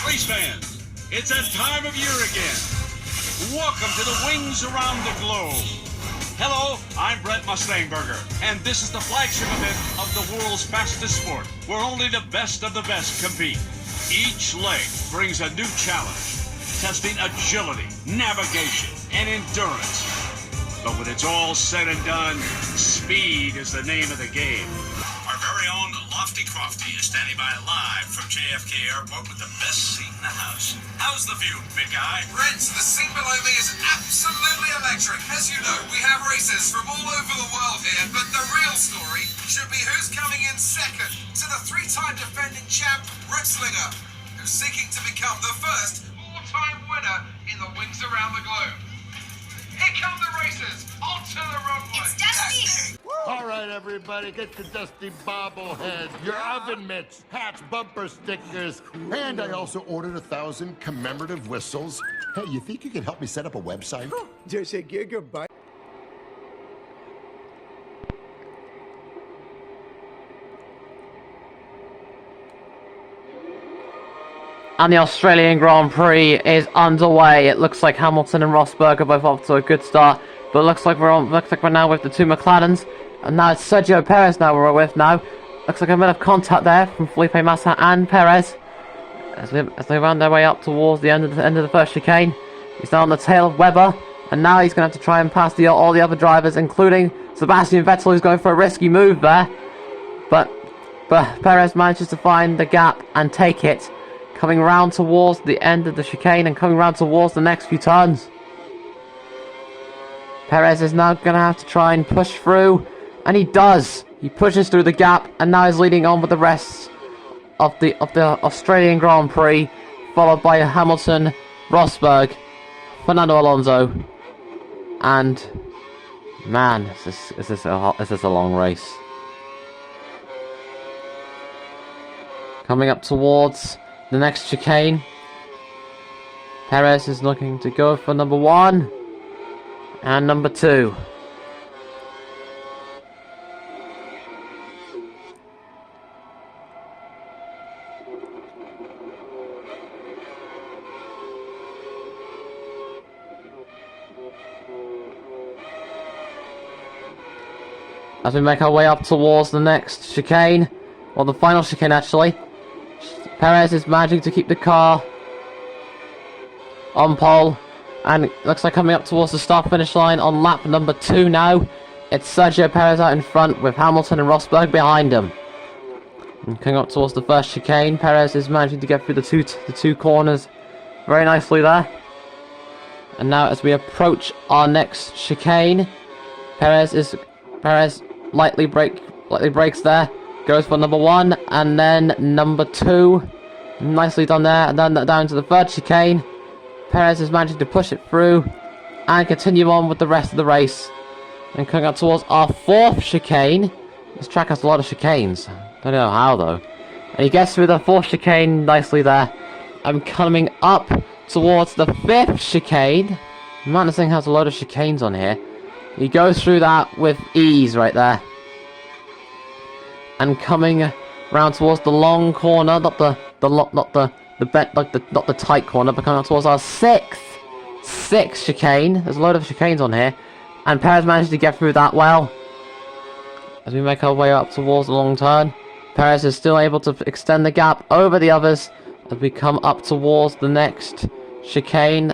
Race fans, it's that time of year again. Welcome to the Wings Around the Globe. Hello, I'm Brent Mustangburger, and this is the flagship event of the world's fastest sport, where only the best of the best compete. Each leg brings a new challenge, testing agility, navigation, and endurance. But when it's all said and done, speed is the name of the game. Our very own Lofty Crofty is standing by live from JFK Airport with the best seat in the house. How's the view, big guy? Brent, the scene below me is absolutely electric. As you know, we have racers from all over the world here, but the real story should be who's coming in second to the three-time defending champ, Ritzlinger, who's seeking to become the first all-time winner in the Wings Around the Globe. Here come the racers onto the runway. It's Dusty! All right, everybody, get your Dusty bobblehead, your oven mitts, hats, bumper stickers, and I also ordered 1,000 commemorative whistles. Hey, you think you could help me set up a website? Just a gigabyte. And the Australian Grand Prix is underway. It looks like Hamilton and Rosberg are both off to a good start, but it looks like we're now with the two McLarens, and now it's Sergio Perez now we're with now. Looks like a bit of contact there from Felipe Massa and Perez as they round their way up towards the end of the first chicane. He's now on the tail of Webber, and now he's going to have to try and pass all the other drivers, including Sebastian Vettel, who's going for a risky move there. But Perez manages to find the gap and take it, coming round towards the end of the chicane and coming round towards the next few turns. Perez is now going to have to try and push through, and he does. He pushes through the gap, and now is leading on with the rest of the Australian Grand Prix, followed by Hamilton, Rosberg, Fernando Alonso, and man, is this a long race. Coming up towards the next chicane, Perez is looking to go for number 1 and number 2. As we make our way up towards the next chicane, or the final chicane actually, Perez is managing to keep the car on pole, and it looks like coming up towards the start-finish line on lap number 2 now. It's Sergio Perez out in front with Hamilton and Rosberg behind him. And coming up towards the first chicane, Perez is managing to get through the two corners very nicely there. And now as we approach our next chicane, Perez lightly brakes there. Goes for number 1 and then number 2. Nicely done there. And then down to the third chicane. Perez is managing to push it through and continue on with the rest of the race. And coming up towards our fourth chicane. This track has a lot of chicanes. Don't know how though. And he gets through the fourth chicane nicely there. I'm coming up towards the fifth chicane. Man, this thing has a lot of chicanes on here. He goes through that with ease right there. And coming round towards the long corner, not the tight corner, but coming up towards our sixth chicane. There's a load of chicanes on here, and Perez managed to get through that well. As we make our way up towards the long turn, Perez is still able to extend the gap over the others as we come up towards the next chicane.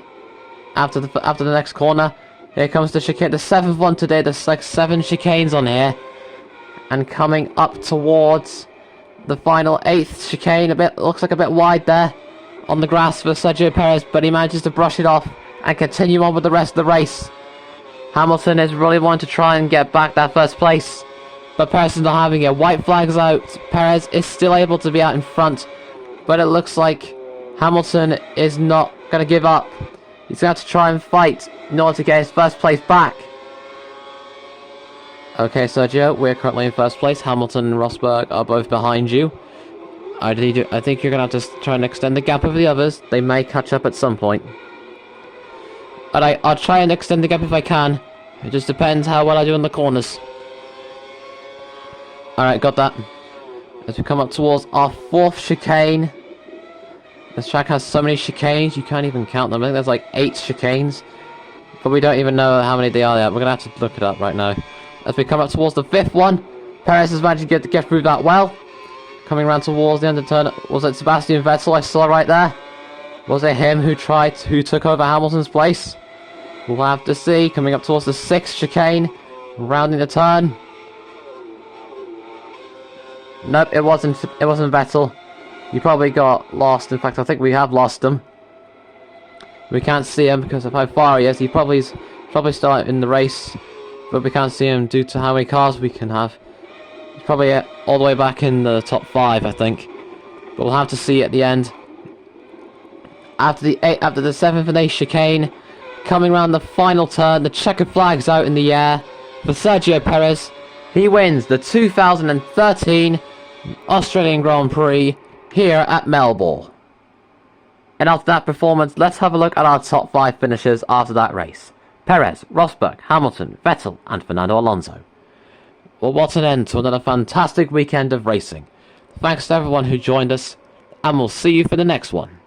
After the next corner, here comes the chicane, the 7th one today. There's like 7 chicanes on here. And coming up towards the final 8th chicane, looks like a bit wide there on the grass for Sergio Perez, but he manages to brush it off and continue on with the rest of the race. Hamilton is really wanting to try and get back that first place, but Perez is not having it. White flags out. Perez is still able to be out in front, but it looks like Hamilton is not going to give up. He's going to have to try and fight in order to get his first place back. Okay, Sergio, we're currently in first place. Hamilton and Rosberg are both behind you. I think you're going to have to try and extend the gap over the others. They may catch up at some point. But I'll try and extend the gap if I can. It just depends how well I do in the corners. Alright, got that. As we come up towards our 4th chicane, This track has so many chicanes, you can't even count them. I think there's like 8 chicanes. But we don't even know how many they are yet. We're going to have to look it up right now. As we come up towards the 5th one, Perez has managed to get through that well. Coming around towards the end of the turn, was it Sebastian Vettel I saw right there? Was it him who took over Hamilton's place? We'll have to see. Coming up towards the 6th chicane, rounding the turn. Nope, it wasn't Vettel. He probably got lost. In fact, I think we have lost him. We can't see him because of how far he is. He's probably still out in the race, but we can't see him due to how many cars we can have. He's probably all the way back in the top 5, I think. But we'll have to see at the end. After the 7th and 8th chicane, coming around the final turn, the checkered flag's out in the air for Sergio Perez. He wins the 2013 Australian Grand Prix here at Melbourne. And after that performance, let's have a look at our top 5 finishers after that race. Perez, Rosberg, Hamilton, Vettel and Fernando Alonso. Well, what an end to another fantastic weekend of racing. Thanks to everyone who joined us, and we'll see you for the next one.